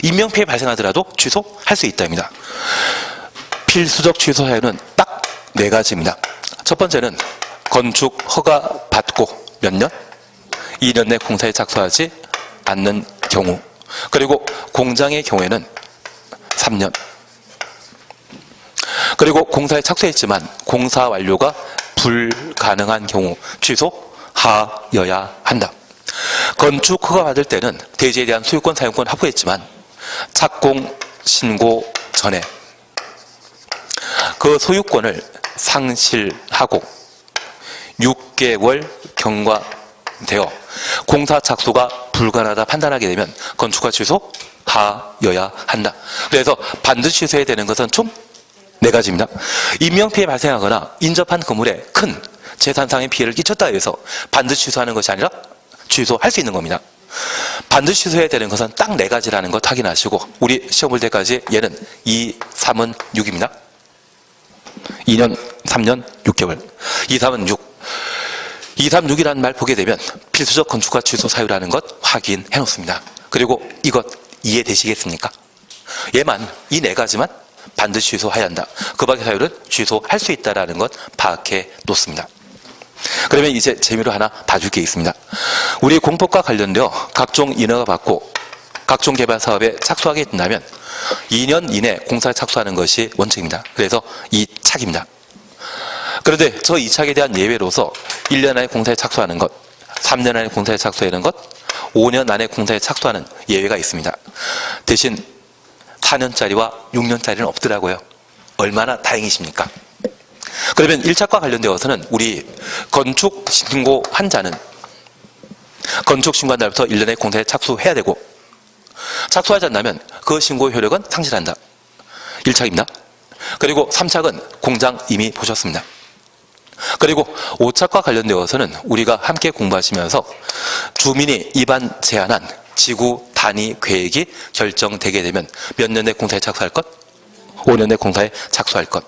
S1: 인명피해 발생하더라도 취소할 수 있다입니다. 필수적 취소 사유는 딱 4가지입니다. 첫 번째는 건축 허가 받고 몇 년? 2년 내 공사에 착수하지 않는 경우. 그리고 공장의 경우에는 3년. 그리고 공사에 착수했지만 공사 완료가 불가능한 경우 취소하여야 한다. 건축 허가 받을 때는 대지에 대한 소유권 사용권 확보했지만 착공 신고 전에 그 소유권을 상실하고 6개월 경과되어 공사 착수가 불가능하다 판단하게 되면 건축허가 취소하여야 한다. 그래서 반드시 취소해야 되는 것은 총 4가지입니다. 인명피해 발생하거나 인접한 건물에 큰 재산상의 피해를 끼쳤다 해서 반드시 취소하는 것이 아니라 취소할 수 있는 겁니다. 반드시 취소해야 되는 것은 딱 4가지라는 것 확인하시고 우리 시험 볼 때까지 얘는 2, 3은 6입니다. 2년, 3년, 6개월. 2, 3은 6. 2, 3, 6이라는 말 보게 되면 필수적 건축허가 취소 사유라는 것 확인해 놓습니다. 그리고 이것 이해되시겠습니까? 얘만 이 4가지만 반드시 취소해야 한다. 그 밖의 사유는 취소할 수 있다는 것 파악해 놓습니다. 그러면 이제 재미로 하나 봐줄 게 있습니다. 우리 공법과 관련되어 각종 인허가 받고 각종 개발 사업에 착수하게 된다면 2년 이내 공사에 착수하는 것이 원칙입니다. 그래서 2착입니다. 그런데 저 2착에 대한 예외로서 1년 안에 공사에 착수하는 것, 3년 안에 공사에 착수하는 것, 5년 안에 공사에 착수하는 예외가 있습니다. 대신 4년짜리와 6년짜리는 없더라고요. 얼마나 다행이십니까? 그러면 1착과 관련되어서는 우리 건축 신고 환자는 건축 신고한 날부터 1년에 공사에 착수해야 되고 착수하지 않는다면 그 신고 효력은 상실한다. 1착입니다. 그리고 3착은 공장 이미 보셨습니다. 그리고 5착과 관련되어서는 우리가 함께 공부하시면서 주민이 입안 제한한 지구 단위 계획이 결정되게 되면 몇 년 내 공사에 착수할 것? 5년 내 공사에 착수할 것.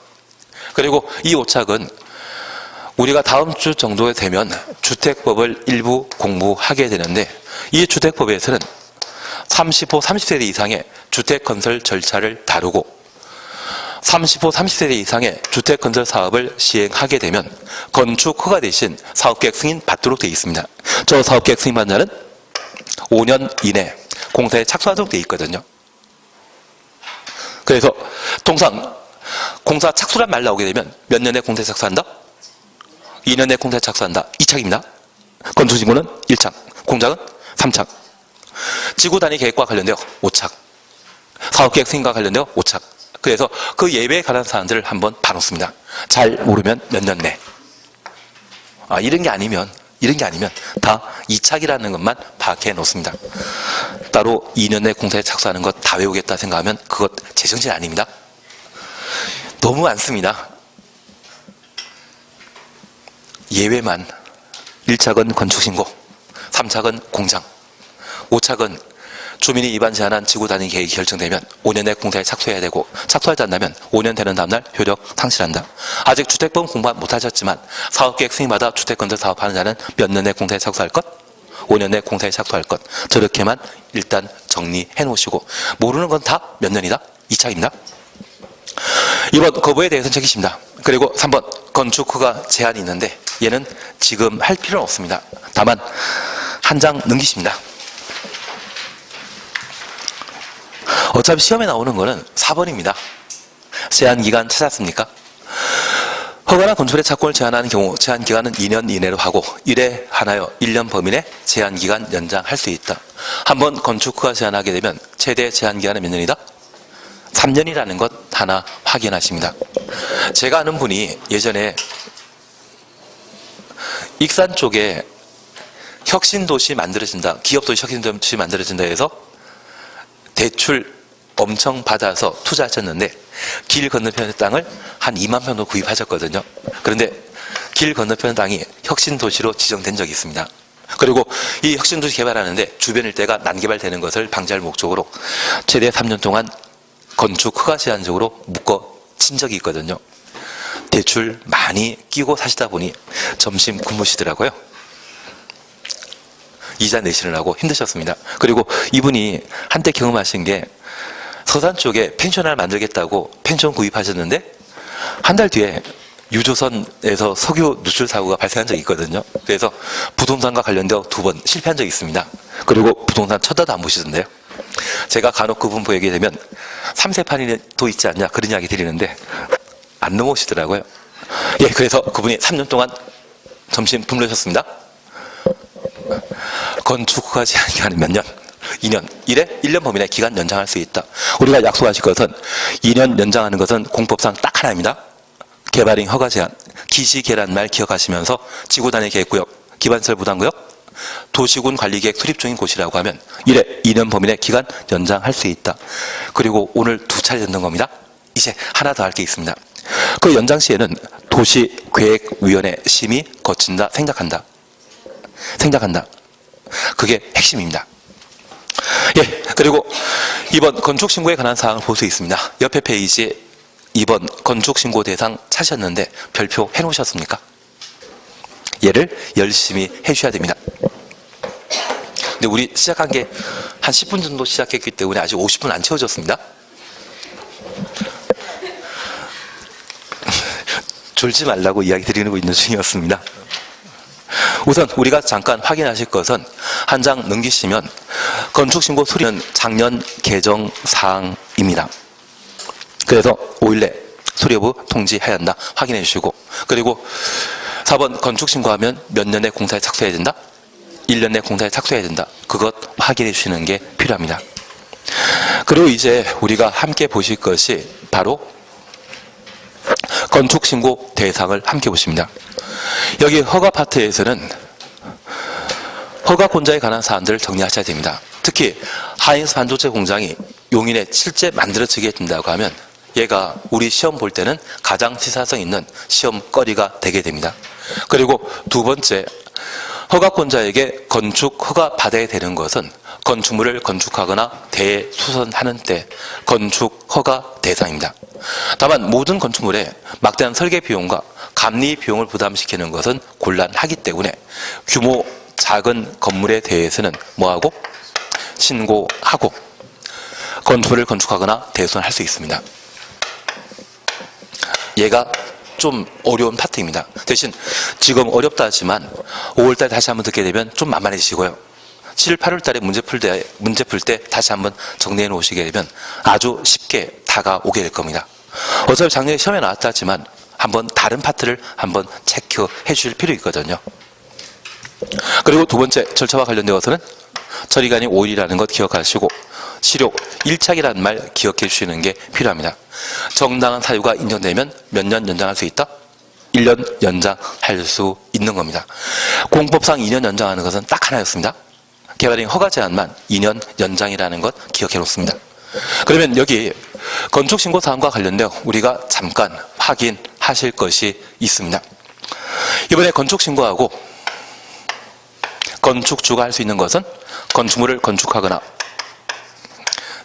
S1: 그리고 이 5착은 우리가 다음 주 정도 되면 주택법을 일부 공부하게 되는데 이 주택법에서는 30호 30세대 이상의 주택건설 절차를 다루고 30호 30세대 이상의 주택건설 사업을 시행하게 되면 건축허가 대신 사업계획 승인 받도록 되어 있습니다. 저 사업계획 승인 받는 날은 5년 이내 공사에 착수하도록 되어 있거든요. 그래서 통상 공사 착수란 말 나오게 되면 몇 년에 공사에 착수한다? 2년 내 공사에 착수한다. 2착입니다. 건축신고는 1착, 공장은 3착. 지구단위 계획과 관련되어 5착, 사업계획 승인과 관련되어 5착. 그래서 그 예외에 관한 사항들을 한번 봐놓습니다. 잘 모르면 몇 년 내. 이런 게 아니면 다 이착이라는 것만 파악해 놓습니다. 따로 2년 내 공사에 착수하는 것 다 외우겠다 생각하면 그것 제 정신 아닙니다. 너무 많습니다. 예외만 1착은 건축신고, 3착은 공장, 5착은 주민이 입안 제한한 지구 단위 계획이 결정되면 5년 내 공사에 착수해야 되고, 착수하지 않는다면 5년 되는 다음날 효력 상실한다. 아직 주택법 공부 못하셨지만 사업계획 승인받아 주택건설 사업하는 자는 몇 년 내 공사에 착수할 것? 5년 내 공사에 착수할 것. 저렇게만 일단 정리해 놓으시고, 모르는 건 다 몇 년이다? 2착입니다. 2번 거부에 대해서는 책임입니다. 그리고 3번 건축 허가 제한이 있는데 얘는 지금 할 필요는 없습니다. 다만 한 장 넘기십니다. 어차피 시험에 나오는 거는 4번입니다. 제한기간 찾았습니까? 허가나 건축의 착공을 제한하는 경우 제한기간은 2년 이내로 하고 1회 하나여 1년 범위 내 제한기간 연장할 수 있다. 한번 건축 허가 제한하게 되면 최대 제한기간은 몇 년이다? 3년이라는 것 하나 확인하십니다. 제가 아는 분이 예전에 익산 쪽에 혁신도시 만들어진다, 기업도시 혁신도시 만들어진다 해서 대출 엄청 받아서 투자하셨는데 길 건너편의 땅을 한 2만 평도 구입하셨거든요. 그런데 길 건너편 땅이 혁신도시로 지정된 적이 있습니다. 그리고 이 혁신도시 개발하는데 주변 일대가 난개발되는 것을 방지할 목적으로 최대 3년 동안 건축 허가 제한적으로 묶어 친 적이 있거든요. 대출 많이 끼고 사시다 보니 점심 굶으시더라고요. 이자 내시느라고 힘드셨습니다. 그리고 이분이 한때 경험하신 게 서산 쪽에 펜션을 만들겠다고 펜션 구입하셨는데 한 달 뒤에 유조선에서 석유 누출 사고가 발생한 적이 있거든요. 그래서 부동산과 관련되어 2번 실패한 적이 있습니다. 그리고 부동산 쳐다도 안 보시던데요. 제가 간혹 그분 보게 되면 3세판이 또 있지 않냐 그런 이야기 드리는데 안 넘어오시더라고요. 예, 그래서 그분이 3년 동안 점심 굶으셨습니다. 건축 허가 제한 기간은 몇 년? 2년. 1년 범위 내 기간 연장할 수 있다. 우리가 약속하실 것은 2년 연장하는 것은 공법상 딱 하나입니다. 개발인 허가 제한, 기시 계란 말 기억하시면서 지구 단위 계획구역, 기반시설 부담구역, 도시군 관리계획 수립 중인 곳이라고 하면 2년 범위 내 기간 연장할 수 있다. 그리고 오늘 2차례 듣는 겁니다. 이제 하나 더 할 게 있습니다. 그 연장 시에는 도시계획위원회 심의 거친다, 생략한다. 그게 핵심입니다. 예, 그리고 이번 건축신고에 관한 사항을 볼 수 있습니다. 옆에 페이지에 이번 건축신고 대상 찾으셨는데 별표 해놓으셨습니까? 얘를 열심히 해주셔야 됩니다. 근데 우리 시작한 게 한 10분 정도 시작했기 때문에 아직 50분 안 채워졌습니다. 졸지 말라고 이야기 드리고 있는 중이었습니다. 우선 우리가 잠깐 확인하실 것은 한 장 넘기시면 건축신고 수리는 작년 개정 사항입니다. 그래서 5일 내 수리 여부 통지해야 한다. 확인해 주시고, 그리고 4번 건축신고하면 몇 년에 공사에 착수해야 된다? 1년 내 공사에 착수해야 된다. 그것 확인해 주시는 게 필요합니다. 그리고 이제 우리가 함께 보실 것이 바로 건축신고 대상을 함께 보십니다. 여기 허가 파트에서는 허가권자에 관한 사안들을 정리하셔야 됩니다. 특히 하이닉스 반도체 공장이 용인에 실제 만들어지게 된다고 하면 얘가 우리 시험 볼 때는 가장 시사성 있는 시험거리가 되게 됩니다. 그리고 두 번째, 허가권자에게 건축 허가 받아야 되는 것은 건축물을 건축하거나 대수선하는 때 건축 허가 대상입니다. 다만 모든 건축물에 막대한 설계 비용과 감리 비용을 부담시키는 것은 곤란하기 때문에 규모 작은 건물에 대해서는 뭐하고? 신고하고 건축물을 건축하거나 대수선할 수 있습니다. 얘가 좀 어려운 파트입니다. 대신 지금 어렵다 하지만 5월달 다시 한번 듣게 되면 좀 만만해지시고요. 7, 8월달에 문제 풀 때 다시 한번 정리해 놓으시게 되면 아주 쉽게 다가오게 될 겁니다. 어차피 작년에 시험에 나왔다 하지만 한번 다른 파트를 한번 체크해 주실 필요 있거든요. 그리고 두 번째, 절차와 관련되어서는 처리기간이 5일이라는 것 기억하시고 실효 1착이라는 말 기억해 주시는 게 필요합니다. 정당한 사유가 인정되면 몇 년 연장할 수 있다? 1년 연장할 수 있는 겁니다. 공법상 2년 연장하는 것은 딱 하나였습니다. 개발행 허가 제한만 2년 연장이라는 것 기억해 놓습니다. 그러면 여기 건축신고 사항과 관련되어 우리가 잠깐 확인하실 것이 있습니다. 이번에 건축신고하고 건축주가 할 수 있는 것은 건축물을 건축하거나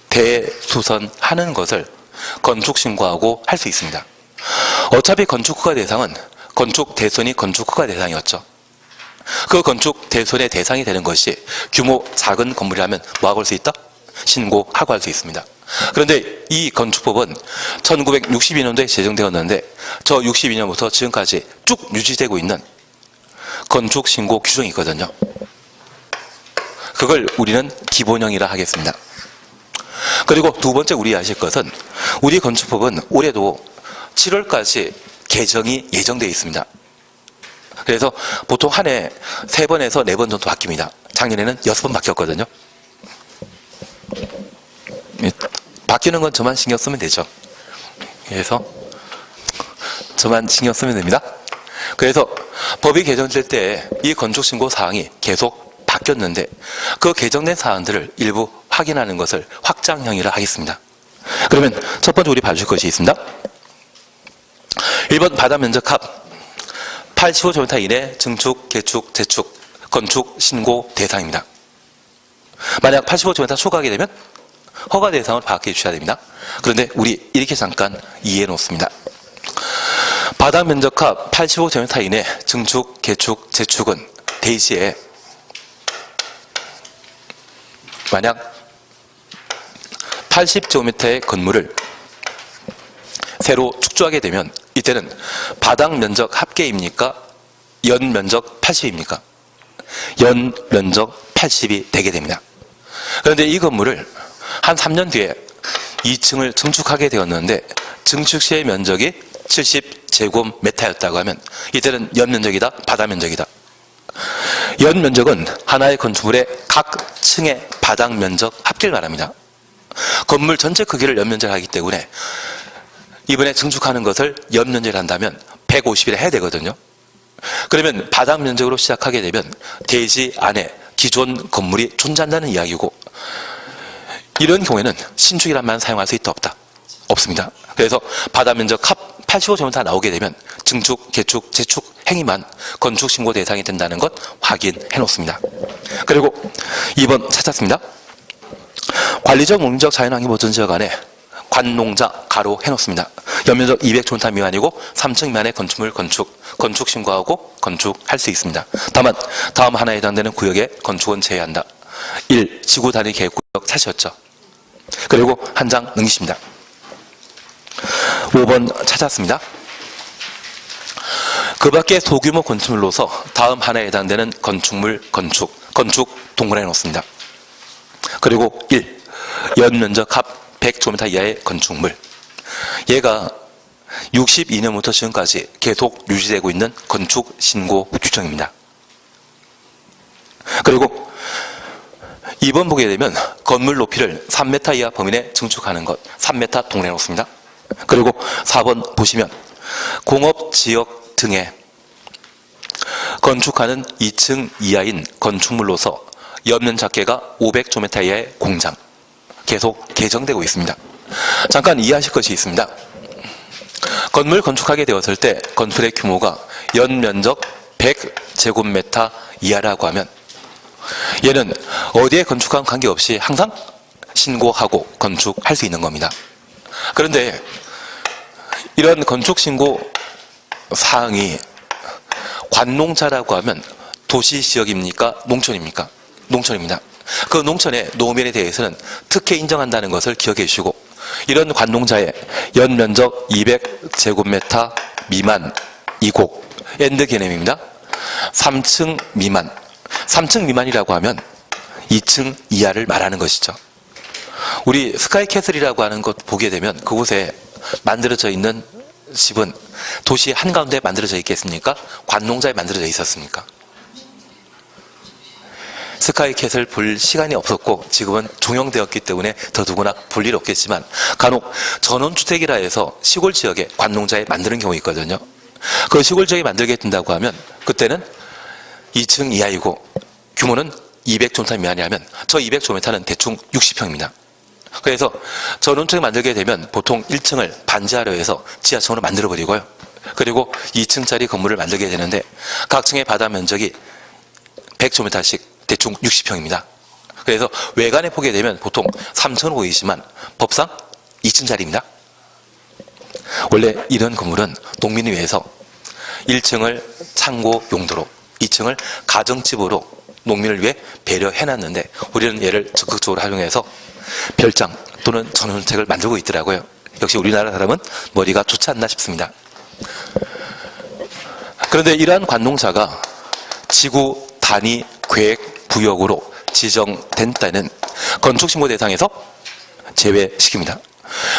S1: 대수선하는 것을 건축신고하고 할 수 있습니다. 어차피 건축허가 대상은 건축 대손이 건축허가 대상이었죠. 그 건축 대손의 대상이 되는 것이 규모 작은 건물이라면 뭐하고 할 수 있다? 신고하고 할 수 있습니다. 그런데 이 건축법은 1962년도에 제정되었는데 저 62년부터 지금까지 쭉 유지되고 있는 건축신고 규정이 있거든요. 그걸 우리는 기본형이라 하겠습니다. 그리고 두 번째 우리 아실 것은 우리 건축법은 올해도 7월까지 개정이 예정되어 있습니다. 그래서 보통 한 해 3번에서 4번 정도 바뀝니다. 작년에는 6번 바뀌었거든요. 바뀌는 건 저만 신경 쓰면 되죠. 그래서 저만 신경 쓰면 됩니다. 그래서 법이 개정될 때 이 건축신고 사항이 계속 바뀌었는데 그 개정된 사항들을 일부 확인하는 것을 확장형이라 하겠습니다. 그러면 첫 번째 우리 봐줄 것이 있습니다. 1번 바닥면적합 85제곱미터 이내 증축, 개축, 재축, 건축 신고 대상입니다. 만약 85제곱미터 초과하게 되면 허가 대상을 파악해 주셔야 됩니다. 그런데 우리 이렇게 잠깐 이해해 놓습니다. 바닥면적합 85제곱미터 이내 증축, 개축, 재축은 대시에 만약 80제곱미터의 건물을 새로 축조하게 되면 이때는 바닥면적 합계입니까? 연면적 80입니까? 연면적 80이 되게 됩니다. 그런데 이 건물을 한 3년 뒤에 2층을 증축하게 되었는데 증축 시의 면적이 70제곱미터였다고 하면 이때는 연면적이다, 바닥면적이다. 연면적은 하나의 건축물의 각 층의 바닥면적 합계를 말합니다. 건물 전체 크기를 연면적을 하기 때문에 이번에 증축하는 것을 연면적을 한다면 150이라 해야 되거든요. 그러면 바닥면적으로 시작하게 되면 대지 안에 기존 건물이 존재한다는 이야기고 이런 경우에는 신축이란 말은 사용할 수 있다 없다? 없습니다. 그래서 바닥면적 합 85제곱미터 나오게 되면 증축, 개축, 재축 행위만 건축신고 대상이 된다는 것 확인해 놓습니다. 그리고 2번 찾았습니다. 관리적, 농림적, 자연환경 보전지역 안에 관농자 가로 해놓습니다. 연면적 200제곱미터 미만이고 3층 미만의 건축물 건축 신고하고 건축할 수 있습니다. 다만 다음 하나에 해당되는 구역에 건축은 제외한다. 1. 지구 단위 계획구역 사시였죠. 그리고 한 장 넘기십니다. 5번 찾았습니다. 그 밖에 소규모 건축물로서 다음 하나에 해당되는 건축물 건축 동그라미 놓습니다. 그리고 1. 연면적 합 100제곱미터 이하의 건축물. 얘가 62년부터 지금까지 계속 유지되고 있는 건축 신고 규정입니다. 그리고 2번 보게 되면 건물 높이를 3m 이하 범위 내 증축하는 것 3m 동그라미 놓습니다. 그리고 4번 보시면 공업지역 등에 건축하는 2층 이하인 건축물로서 연면적계가 500제곱미터 이하의 공장 계속 개정되고 있습니다. 잠깐 이해하실 것이 있습니다. 건물 건축하게 되었을 때 건물의 규모가 연면적 100제곱미터 이하라고 하면 얘는 어디에 건축한 관계없이 항상 신고하고 건축할 수 있는 겁니다. 그런데 이런 건축신고 사항이 관농자라고 하면 도시지역입니까? 농촌입니까? 농촌입니다. 그 농촌의 노면에 대해서는 특혜 인정한다는 것을 기억해 주시고 이런 관농자의 연면적 200제곱미터 미만이고 엔드 개념입니다. 3층 미만 3층 미만이라고 하면 2층 이하를 말하는 것이죠. 우리 스카이캐슬이라고 하는 것 보게 되면 그곳에 만들어져 있는 집은 도시 한가운데 만들어져 있겠습니까? 관농자에 만들어져 있었습니까? 스카이캐슬 볼 시간이 없었고 지금은 종용되었기 때문에 더더구나 볼 일 없겠지만 간혹 전원주택이라 해서 시골 지역에 관농자에 만드는 경우 있거든요. 그 시골 지역에 만들게 된다고 하면 그때는 2층 이하이고 규모는 200제곱미터 미만이라면 저 200제곱미터는 대충 60평입니다. 그래서 저 농촌에 만들게 되면 보통 1층을 반지하로 해서 지하층으로 만들어버리고요. 그리고 2층짜리 건물을 만들게 되는데 각 층의 바다 면적이 100제곱미터씩 대충 60평입니다. 그래서 외관에 보게 되면 보통 3층으로 보이지만 법상 2층짜리입니다. 원래 이런 건물은 농민을 위해서 1층을 창고 용도로 2층을 가정집으로 농민을 위해 배려해놨는데 우리는 얘를 적극적으로 활용해서 별장 또는 전원주택을 만들고 있더라고요. 역시 우리나라 사람은 머리가 좋지 않나 싶습니다. 그런데 이러한 관농사가 지구 단위 계획 구역으로 지정된 때는 건축신고 대상에서 제외시킵니다.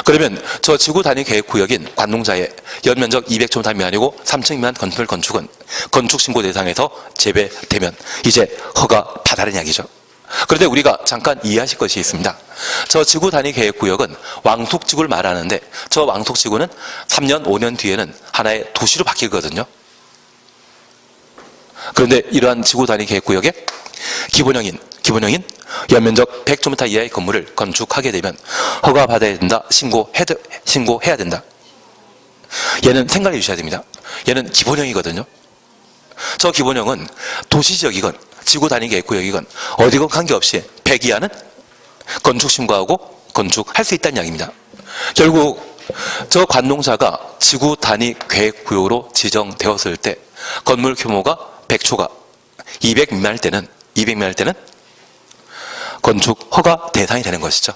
S1: 그러면 저 지구 단위 계획 구역인 관농자의 연면적 200제곱미터 미만이고 3층 미만 건물 건축은 건축신고 대상에서 제외되면 이제 허가 받아라는 이야기죠. 그런데 우리가 잠깐 이해하실 것이 있습니다. 저 지구 단위 계획 구역은 왕속지구를 말하는데 저 왕속지구는 3년, 5년 뒤에는 하나의 도시로 바뀌거든요. 그런데 이러한 지구 단위 계획 구역에 기본형인 연면적 100제곱미터 이하의 건물을 건축하게 되면 허가 받아야 된다, 신고해야 된다. 얘는 생각해 주셔야 됩니다. 얘는 기본형이거든요. 저 기본형은 도시지역이건 지구 단위 계획 구역이건 어디건 관계없이 100 이하는 건축 신고하고 건축할 수 있다는 이야기입니다. 결국 저 관농사가 지구 단위 계획 구역으로 지정되었을 때 건물 규모가 100초가 200 미만일 때는 건축 허가 대상이 되는 것이죠.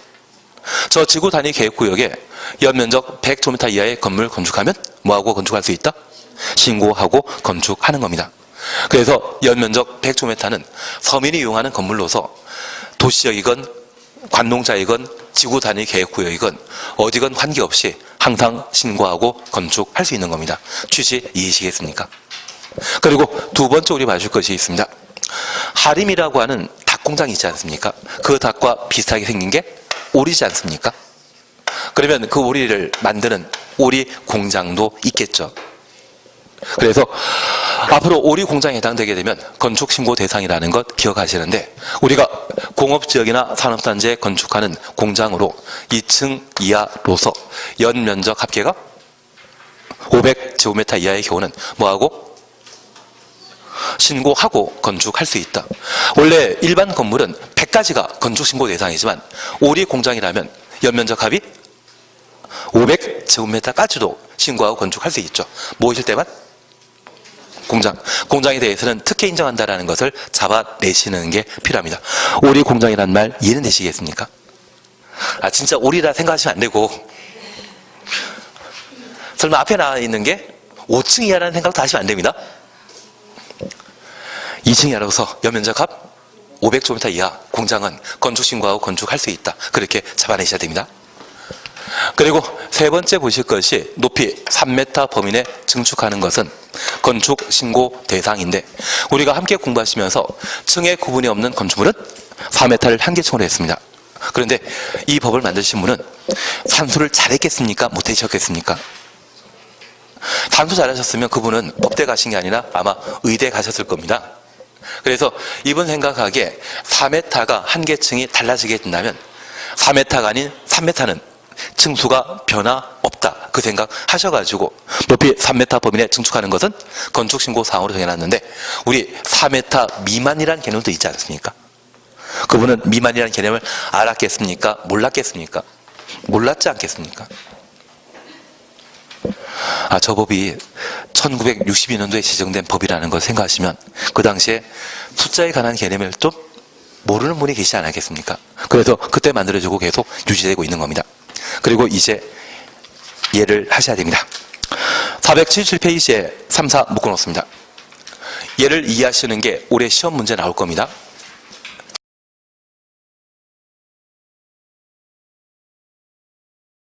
S1: 저 지구 단위 계획 구역에 연면적 100제곱미터 이하의 건물 건축하면 뭐하고 건축할 수 있다? 신고하고 건축하는 겁니다. 그래서 연면적 100제곱미터는 서민이 이용하는 건물로서 도시역이건 관농자이건 지구 단위 계획 구역이건 어디건 관계없이 항상 신고하고 건축할 수 있는 겁니다. 취지 이해시겠습니까? 그리고 두 번째 우리 봐줄 것이 있습니다. 하림이라고 하는 닭공장이 있지 않습니까? 그 닭과 비슷하게 생긴 게 오리지 않습니까? 그러면 그 오리를 만드는 오리 공장도 있겠죠. 그래서 앞으로 오리 공장에 해당되게 되면 건축 신고 대상이라는 것 기억하시는데 우리가 공업지역이나 산업단지에 건축하는 공장으로 2층 이하로서 연면적 합계가 500제곱미터 이하의 경우는 뭐하고? 신고하고 건축할 수 있다. 원래 일반 건물은 100가지가 건축신고 대상이지만 오리 공장이라면 연면적 합이 500제곱미터까지도 신고하고 건축할 수 있죠. 무엇일 때만? 공장에 대해서는 특혜 인정한다는 것을 잡아내시는 게 필요합니다. 오리 공장이란 말 이해는 되시겠습니까? 진짜 오리라 생각하시면 안 되고 설마 앞에 나와 있는 게 5층 이하라는 생각도 하시면 안 됩니다. 2층 이하로서 연면적 합 500제곱미터 이하 공장은 건축신고하고 건축할 수 있다. 그렇게 잡아내셔야 됩니다. 그리고 세 번째 보실 것이 높이 3m 범위 내 증축하는 것은 건축신고 대상인데 우리가 함께 공부하시면서 층의 구분이 없는 건축물은 4m를 한계층으로 했습니다. 그런데 이 법을 만드신 분은 산수를 잘했겠습니까? 못하셨겠습니까? 산수 잘하셨으면 그분은 법대 가신 게 아니라 아마 의대 가셨을 겁니다. 그래서 이분 생각하기에 4m가 한계층이 달라지게 된다면 4m가 아닌 3m는 층수가 변화 없다. 그 생각 하셔가지고 높이 3m 범위 내 증축하는 것은 건축신고 사항으로 정해놨는데 우리 4m 미만이라는 개념도 있지 않습니까? 그분은 미만이라는 개념을 알았겠습니까? 몰랐겠습니까? 몰랐지 않겠습니까? 저 법이 1962년도에 지정된 법이라는 걸 생각하시면 그 당시에 숫자에 관한 개념을 좀 모르는 분이 계시지 않았겠습니까? 그래서 그때 만들어지고 계속 유지되고 있는 겁니다. 그리고 이제 이해를 하셔야 됩니다. 477페이지에 3, 4 묶어놓습니다. 얘를 이해하시는 게 올해 시험 문제 나올 겁니다.